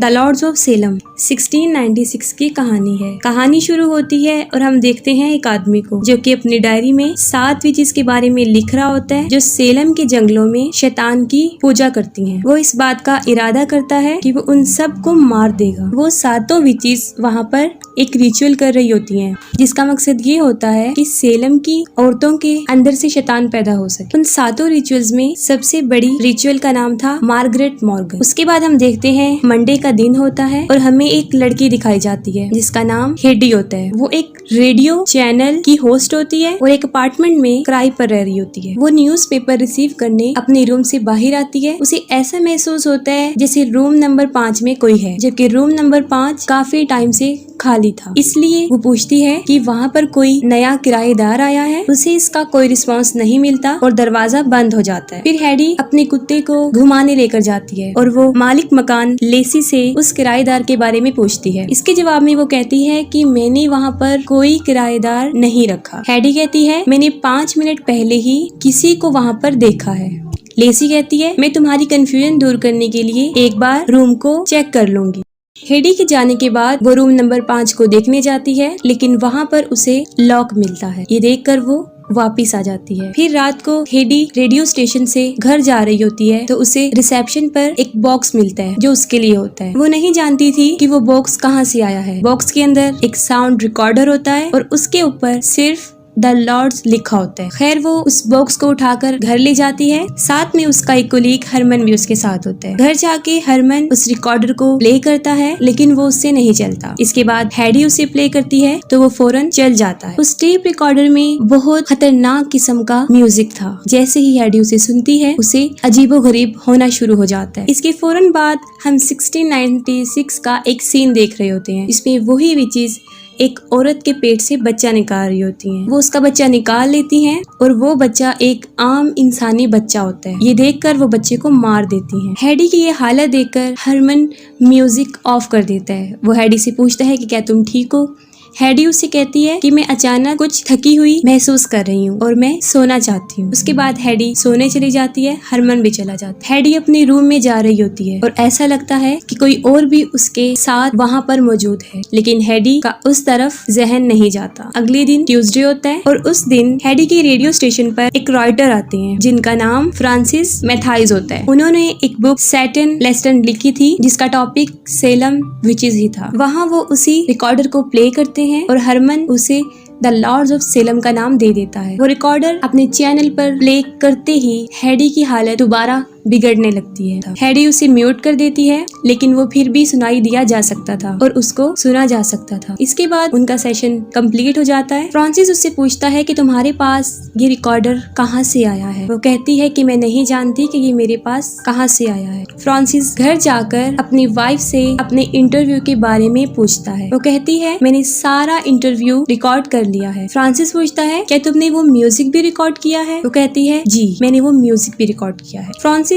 The Lord's of Salem 1696 की कहानी है। कहानी शुरू होती है और हम देखते हैं एक आदमी को जो कि अपनी डायरी में 7 विचेस के बारे में लिख रहा होता है जो सेलम के जंगलों में शैतान की पूजा करती हैं। वो इस बात का इरादा करता है कि वो उन सब को मार देगा। वो 7 विचेस वहाँ पर एक रिचुअल कर रही होती हैं जिसका मकसद ये होता है कि सेलम की औरतों के अंदर से शैतान पैदा हो सके। उन 7 रिचुअल्स में सबसे बड़ी रिचुअल का नाम था मार्गरेट मॉर्गन। उसके बाद हम देखते हैं मंडे का दिन होता है और हमें एक लड़की दिखाई जाती है जिसका नाम हेडी होता है। वो एक रेडियो चैनल की होस्ट होती है और एक अपार्टमेंट में किराए पर रह रही होती है। वो न्यूज़पेपर रिसीव करने अपने रूम से बाहर आती है। उसे ऐसा महसूस होता है जैसे रूम नंबर 5 में कोई है, जबकि रूम नंबर 5 काफी टाइम से खाली था। इसलिए वो पूछती है कि वहाँ पर कोई नया किराएदार आया है। उसे इसका कोई रिस्पांस नहीं मिलता और दरवाजा बंद हो जाता है। फिर हेडी अपने कुत्ते को घुमाने लेकर जाती है और वो मालिक मकान लेसी से उस किराएदार के बारे में पूछती है। इसके जवाब में वो कहती है कि मैंने वहाँ पर कोई किराएदार नहीं रखा। हेडी कहती है मैंने 5 मिनट पहले ही किसी को वहाँ पर देखा है। लेसी कहती है मैं तुम्हारी कंफ्यूजन दूर करने के लिए एक बार रूम को चेक कर लूंगी। हेडी के जाने के बाद वो रूम नंबर 5 को देखने जाती है, लेकिन वहाँ पर उसे लॉक मिलता है। ये देखकर वो वापिस आ जाती है। फिर रात को हेडी रेडियो स्टेशन से घर जा रही होती है तो उसे रिसेप्शन पर एक बॉक्स मिलता है जो उसके लिए होता है। वो नहीं जानती थी कि वो बॉक्स कहाँ से आया है। बॉक्स के अंदर एक साउंड रिकॉर्डर होता है और उसके ऊपर सिर्फ द लॉर्ड्स लिखा होता है। खैर वो उस बॉक्स को उठाकर घर ले जाती है। साथ में उसका एक कोलीग हरमन भी उसके साथ होता है। घर जाके हरमन उस रिकॉर्डर को प्ले करता है लेकिन वो उससे नहीं चलता। इसके बाद हेडी उसे प्ले करती है तो वो फौरन चल जाता है। उस टेप रिकॉर्डर में बहुत खतरनाक किस्म का म्यूजिक था। जैसे ही हेडी उसे सुनती है उसे अजीबोगरीब होना शुरू हो जाता है। इसके फौरन बाद हम 1696 का एक सीन देख रहे होते हैं। इसमें वही विचेस एक औरत के पेट से बच्चा निकाल रही होती हैं। वो उसका बच्चा निकाल लेती हैं और वो बच्चा एक आम इंसानी बच्चा होता है। ये देखकर वो बच्चे को मार देती हैं। हेडी की ये हालत देखकर हरमन म्यूजिक ऑफ कर देता है। वो हेडी से पूछता है कि क्या तुम ठीक हो। हेडी उसे कहती है कि मैं अचानक कुछ थकी हुई महसूस कर रही हूँ और मैं सोना चाहती हूँ। उसके बाद हेडी सोने चली जाती है। हरमन भी चला जाता है। हेडी अपने रूम में जा रही होती है और ऐसा लगता है कि कोई और भी उसके साथ वहाँ पर मौजूद है, लेकिन हेडी का उस तरफ जहन नहीं जाता। अगले दिन ट्यूसडे होता है और उस दिन हेडी के रेडियो स्टेशन पर एक राइटर आते हैं जिनका नाम फ्रांसिस मैथाइज होता है। उन्होंने एक बुक सैटन लेस्टन लिखी थी जिसका टॉपिक सेलम विचेस ही था। वहाँ वो उसी रिकॉर्डर को प्ले करते हैं और हरमन उसे द लॉर्ड्स ऑफ सेलम का नाम दे देता है। वो रिकॉर्डर अपने चैनल पर प्ले करते ही हेडी की हालत दोबारा बिगड़ने लगती है। हेडी उसे म्यूट कर देती है लेकिन वो फिर भी सुनाई दिया जा सकता था और उसको सुना जा सकता था। इसके बाद उनका सेशन कंप्लीट हो जाता है। फ्रांसिस उससे पूछता है कि तुम्हारे पास ये रिकॉर्डर कहाँ से आया है। वो कहती है कि मैं नहीं जानती कि ये मेरे पास कहाँ से आया है। फ्रांसिस घर जाकर अपनी वाइफ से अपने इंटरव्यू के बारे में पूछता है। वो कहती है मैंने सारा इंटरव्यू रिकॉर्ड कर लिया है। फ्रांसिस पूछता है क्या तुमने वो म्यूजिक भी रिकॉर्ड किया है। वो कहती है जी मैंने वो म्यूजिक भी रिकॉर्ड किया है। फ्रांसिस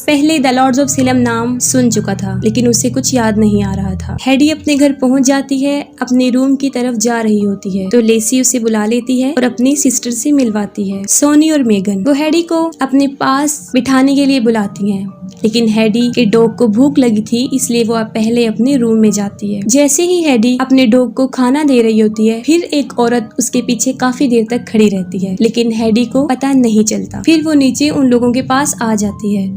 पहले द लॉर्ड्स ऑफ सेलम नाम सुन चुका था लेकिन उसे कुछ याद नहीं आ रहा था। हेडी अपने घर पहुंच जाती है, अपने रूम की तरफ जा रही होती है तो लेसी उसे बुला लेती है और अपनी सिस्टर से मिलवाती है, सोनी और मेगन। वो हेडी को अपने पास बिठाने के लिए बुलाती हैं, लेकिन हेडी के डॉग को भूख लगी थी इसलिए वो पहले अपने रूम में जाती है। जैसे ही हेडी अपने डॉग को खाना दे रही होती है फिर एक औरत उसके पीछे काफी देर तक खड़ी रहती है लेकिन हेडी को पता नहीं चलता। फिर वो नीचे उन लोगों के पास आ जाती है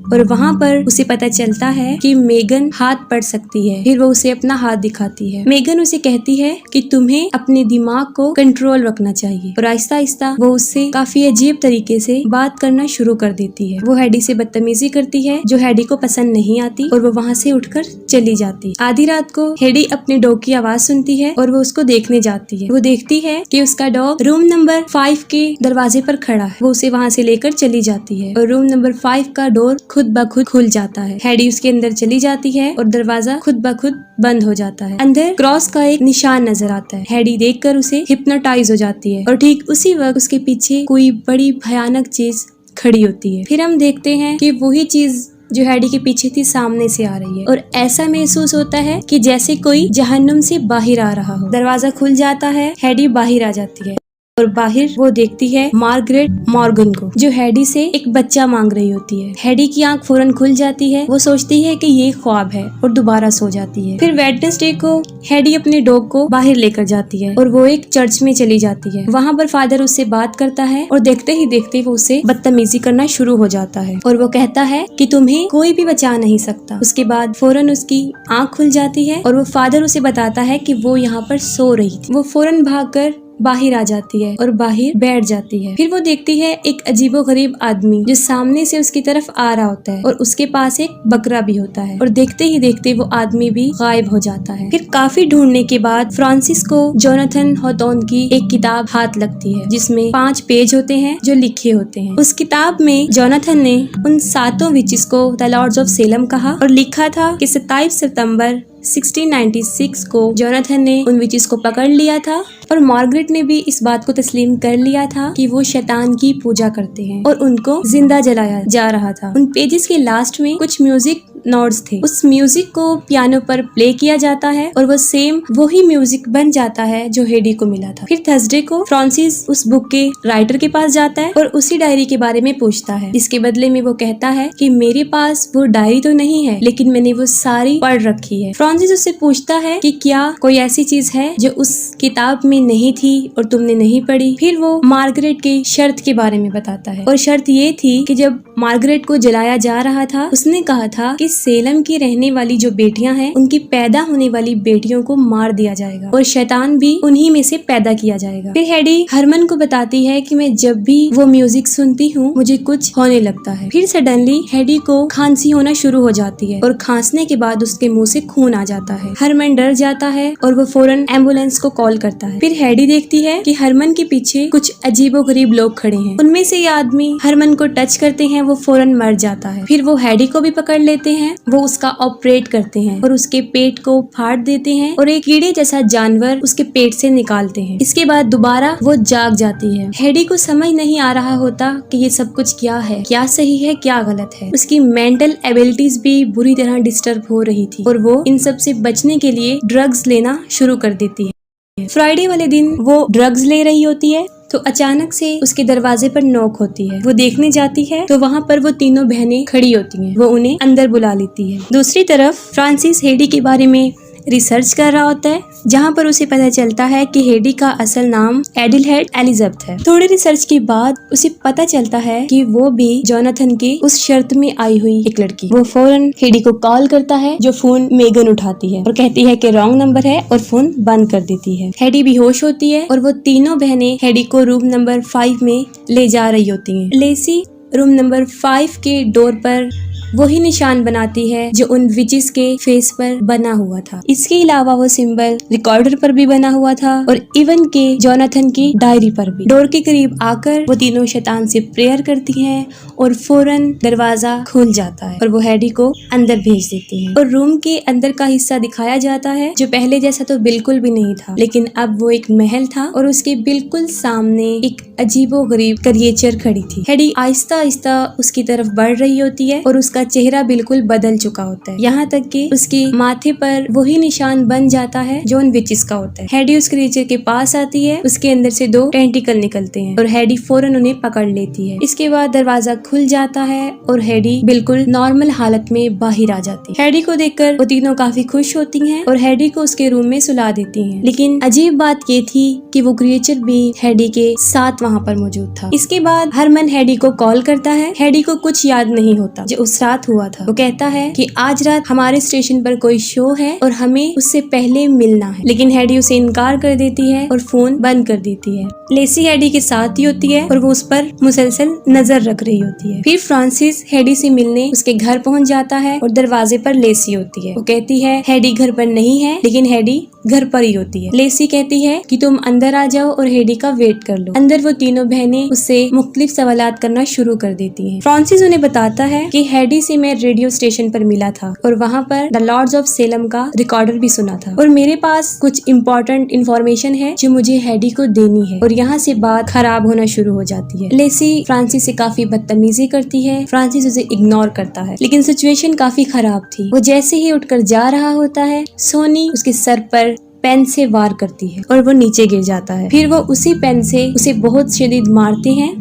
और वहाँ पर उसे पता चलता है कि मेगन हाथ पढ़ सकती है। फिर वो उसे अपना हाथ दिखाती है। मेगन उसे कहती है कि तुम्हें अपने दिमाग को कंट्रोल रखना चाहिए और आहिस्ता आहिस्ता वो उससे काफी अजीब तरीके से बात करना शुरू कर देती है। वो हेडी से बदतमीजी करती है जो हेडी को पसंद नहीं आती और वो वहाँ से उठकर चली जाती है। आधी रात को हेडी अपने डॉग की आवाज सुनती है और वो उसको देखने जाती है। वो देखती है कि उसका डॉग रूम नंबर 5 के दरवाजे पर खड़ा है। वो उसे वहाँ से लेकर चली जाती है और रूम नंबर 5 का डोर खुद ब खुद खुल जाता है। हेडी उसके अंदर चली जाती है और दरवाजा खुद ब खुद बंद हो जाता है। अंदर क्रॉस का एक निशान नजर आता है। हेडी देखकर उसे हिप्नोटाइज हो जाती है और ठीक उसी वक्त उसके पीछे कोई बड़ी भयानक चीज खड़ी होती है। फिर हम देखते हैं कि वही चीज जो हेडी के पीछे थी सामने से आ रही है और ऐसा महसूस होता है कि जैसे कोई जहन्नुम से बाहर आ रहा हो। दरवाजा खुल जाता है, हेडी बाहर आ जाती है। और बाहर वो देखती है मार्गरेट मॉर्गन को, जो हेडी से एक बच्चा मांग रही होती है। हेडी की आंख फौरन खुल जाती है, वो सोचती है कि ये ख्वाब है और दोबारा सो जाती है। फिर वेडनेसडे को हेडी अपने डॉग को बाहर लेकर जाती है और वो एक चर्च में चली जाती है। वहाँ पर फादर उससे बात करता है और देखते ही देखते वो उसे बदतमीजी करना शुरू हो जाता है और वो कहता है कि तुम्हें कोई भी बचा नहीं सकता। उसके बाद फौरन उसकी आंख खुल जाती है और वो फादर उसे बताता है कि वो यहाँ पर सो रही थी। वो फौरन भागकर बाहर आ जाती है और बाहर बैठ जाती है। फिर वो देखती है एक अजीबोगरीब आदमी जो सामने से उसकी तरफ आ रहा होता है और उसके पास एक बकरा भी होता है और देखते ही देखते वो आदमी भी गायब हो जाता है। फिर काफी ढूंढने के बाद फ्रांसिस को जोनाथन हॉथॉर्न की एक किताब हाथ लगती है जिसमें 5 पेज होते हैं जो लिखे होते हैं। उस किताब में जोनाथन ने उन 7 विचेस को द लॉर्ड्स ऑफ सेलम कहा और लिखा था कि 27 सितंबर 1696 को जोनाथन ने उन विचेस को पकड़ लिया था और मार्गरेट ने भी इस बात को तस्लीम कर लिया था कि वो शैतान की पूजा करते हैं और उनको जिंदा जलाया जा रहा था। उन पेजेस के लास्ट में कुछ म्यूजिक नोट्स थे। उस म्यूजिक को पियानो पर प्ले किया जाता है और वो सेम वही म्यूजिक बन जाता है जो हेडी को मिला था। फिर थर्सडे को फ्रांसिस उस बुक के राइटर के पास जाता है और उसी डायरी के बारे में पूछता है, जिसके बदले में वो कहता है कि मेरे पास वो डायरी तो नहीं है लेकिन मैंने वो सारी पढ़ रखी है। फ्रांसिस उससे पूछता है कि क्या कोई ऐसी चीज है जो उस किताब में नहीं थी और तुमने नहीं पढ़ी। फिर वो मार्गरेट की शर्त के बारे में बताता है और शर्त ये थी कि जब मार्गरेट को जलाया जा रहा था उसने कहा था कि सेलम की रहने वाली जो बेटियां हैं उनकी पैदा होने वाली बेटियों को मार दिया जाएगा और शैतान भी उन्हीं में से पैदा किया जाएगा। फिर हेडी हरमन को बताती है कि मैं जब भी वो म्यूजिक सुनती हूँ मुझे कुछ होने लगता है। फिर सडनली हेडी को खांसी होना शुरू हो जाती है और खांसने के बाद उसके मुंह से खून आ जाता है। हरमन डर जाता है और वो फौरन एम्बुलेंस को कॉल करता है। फिर हेडी देखती है कि हरमन के पीछे कुछ अजीबोगरीब लोग खड़े हैं। उनमें से ये आदमी हरमन को टच करते हैं, वो फौरन मर जाता है। फिर वो हेडी को भी पकड़ लेते हैं, वो उसका ऑपरेट करते हैं और उसके पेट को फाड़ देते हैं और एक कीड़े जैसा जानवर उसके पेट से निकालते हैं। इसके बाद दोबारा वो जाग जाती है। हेडी को समझ नहीं आ रहा होता कि ये सब कुछ क्या है, क्या सही है क्या गलत है। उसकी मेंटल एबिलिटीज भी बुरी तरह डिस्टर्ब हो रही थी और वो इन सब से बचने के लिए ड्रग्स लेना शुरू कर देती है। फ्राइडे वाले दिन वो ड्रग्स ले रही होती है तो अचानक से उसके दरवाजे पर नॉक होती है। वो देखने जाती है तो वहाँ पर वो तीनों बहनें खड़ी होती हैं। वो उन्हें अंदर बुला लेती है। दूसरी तरफ फ्रांसिस हेडी के बारे में रिसर्च कर रहा होता है जहाँ पर उसे पता चलता है कि हेडी का असल नाम एडिलहेड एलिजाबेथ है। थोड़ी रिसर्च के बाद उसे पता चलता है कि वो भी जोनाथन के उस शर्त में आई हुई एक लड़की। वो फौरन हेडी को कॉल करता है जो फोन मेगन उठाती है और कहती है कि रॉन्ग नंबर है और फोन बंद कर देती है। हेडी बेहोश होती है और वो तीनों बहनें हेडी को रूम नंबर 5 में ले जा रही होती हैं। लेसी रूम नंबर 5 के डोर पर वही निशान बनाती है जो उन विचेस के फेस पर बना हुआ था। इसके अलावा वो सिंबल रिकॉर्डर पर भी बना हुआ था और इवन के जोनाथन की डायरी पर भी। डोर के करीब आकर वो तीनों शैतान से प्रेयर करती हैं और फौरन दरवाजा खुल जाता है और वो हेडी को अंदर भेज देती है और रूम के अंदर का हिस्सा दिखाया जाता है जो पहले जैसा तो बिल्कुल भी नहीं था, लेकिन अब वो एक महल था और उसके बिल्कुल सामने एक अजीबोगरीब क्रिएचर खड़ी थी। हेडी आहिस्ता आहिस्ता उसकी तरफ बढ़ रही होती है और उसका चेहरा बिल्कुल बदल चुका होता है, यहाँ तक कि उसके माथे पर वही निशान बन जाता है जो उन विचेस का होता है। हेडी उस क्रिएचर के पास आती है, उसके अंदर से 2 टेंटिकल निकलते हैं और हेडी फौरन उन्हें पकड़ लेती है। इसके बाद दरवाजा खुल जाता है और हेडी बिल्कुल नॉर्मल हालत में बाहर आ जाती है। हेडी को देखकर वो तीनों काफी खुश होती हैं और हेडी को उसके रूम में सुला देती हैं। लेकिन अजीब बात ये थी कि वो क्रिएचर भी हेडी के साथ वहाँ पर मौजूद था। इसके बाद हरमन हेडी को कॉल करता है। हेडी को कुछ याद नहीं होता जो उस रात हुआ था। वो कहता है कि आज रात हमारे स्टेशन पर कोई शो है और हमें उससे पहले मिलना है, लेकिन हेडी उसे इनकार कर देती है और फोन बंद कर देती है। लेसी हेडी के साथ ही होती है और वो उस पर मुसलसल नजर रख रही होती है। फिर फ्रांसिस हेडी से मिलने उसके घर पहुंच जाता है और दरवाजे पर लेसी होती है। वो कहती है हेडी घर पर नहीं है, लेकिन हेडी घर पर ही होती है। लेसी कहती है कि तुम अंदर आ जाओ और हेडी का वेट कर लो। अंदर वो तीनों बहनें उससे मुख्तलिफ सवालात करना शुरू कर देती हैं। फ्रांसिस उन्हें बताता है कि हेडी से मैं रेडियो स्टेशन पर मिला था और वहाँ पर द लॉर्ड्स ऑफ सेलम का रिकॉर्डर भी सुना था और मेरे पास कुछ इम्पोर्टेंट इन्फॉर्मेशन है जो मुझे हेडी को देनी है। और यहाँ से बात खराब होना शुरू हो जाती है। लेसी फ्रांसिस से काफी बदतमीजी करती है। फ्रांसिस उसे इग्नोर करता है, लेकिन सिचुएशन काफी खराब थी। वो जैसे ही उठकर जा रहा होता है, सोनी उसके सर पर पेन से वार करती है और वो नीचे गिर जाता है। फिर वो उसी पेन से उसे बहुत शदीद मारते हैं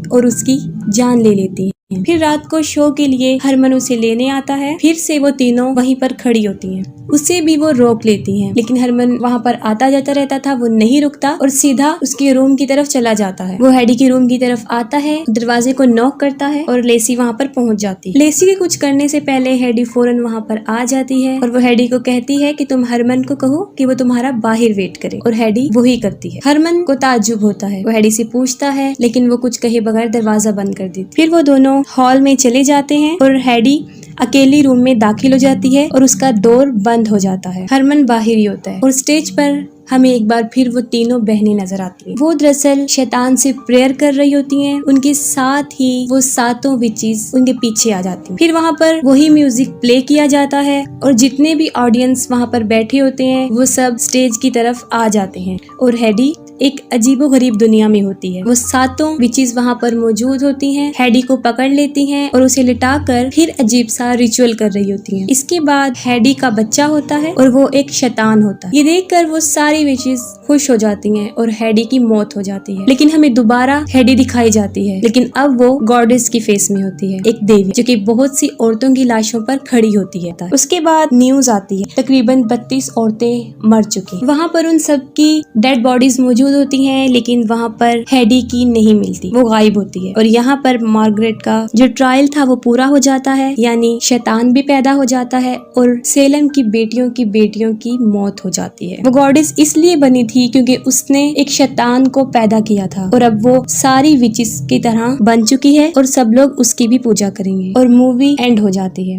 और उसकी जान ले लेती है। फिर रात को शो के लिए हरमन उसे लेने आता है। फिर से वो तीनों वहीं पर खड़ी होती हैं। उसे भी वो रोक लेती हैं, लेकिन हरमन वहाँ पर आता जाता रहता था। वो नहीं रुकता और सीधा उसके रूम की तरफ चला जाता है। वो हेडी के रूम की तरफ आता है, दरवाजे को नॉक करता है और लेसी वहाँ पर पहुँच जाती है। लेसी के कुछ करने से पहले हेडी फौरन वहाँ पर आ जाती है और वो हेडी को कहती है कि तुम हरमन को कहो कि वो तुम्हारा बाहर वेट करे, और हेडी वही करती है। हरमन को ताज्जुब होता है। वो हेडी से पूछता है, लेकिन वो कुछ कहे बगैर दरवाजा बंद कर देती। फिर वो दोनों हॉल में चले जाते हैं और हेडी अकेली रूम में दाखिल हो जाती है और उसका डोर बंद हो जाता है। हरमन बाहर ही होता है और स्टेज पर हमें एक बार फिर वो तीनों बहनें नजर आती हैं। वो दरअसल शैतान से प्रेयर कर रही होती हैं। उनके साथ ही वो सातों विचेस उनके पीछे आ जाती हैं। फिर वहाँ पर वही म्यूजिक प्ले किया जाता है और जितने भी ऑडियंस वहाँ पर बैठे होते हैं वो सब स्टेज की तरफ आ जाते हैं और हेडी एक अजीबोगरीब दुनिया में होती है। वो सातों विचेस वहाँ पर मौजूद होती हैं, हेडी को पकड़ लेती हैं और उसे लिटाकर फिर अजीब सा रिचुअल कर रही होती हैं। इसके बाद हेडी का बच्चा होता है और वो एक शैतान होता है। ये देखकर वो सारी विचेस खुश हो जाती हैं और हेडी की मौत हो जाती है। लेकिन हमें दोबारा हेडी दिखाई जाती है, लेकिन अब वो गॉडेस की फेस में होती है, एक देवी जो कि बहुत सी औरतों की लाशों पर खड़ी होती है। उसके बाद न्यूज आती है, तकरीबन 32 औरतें मर चुकी। वहाँ पर उन सब की डेड बॉडीज मौजूद होती हैं, लेकिन वहाँ पर हेडी की नहीं मिलती, वो गायब होती है। और यहाँ पर मार्गरेट का जो ट्रायल था वो पूरा हो जाता है, यानी शैतान भी पैदा हो जाता है और सेलम की बेटियों की मौत हो जाती है। वो गॉडेस इसलिए बनी थी क्योंकि उसने एक शैतान को पैदा किया था और अब वो सारी विचेस की तरह बन चुकी है और सब लोग उसकी भी पूजा करेंगे और मूवी एंड हो जाती है।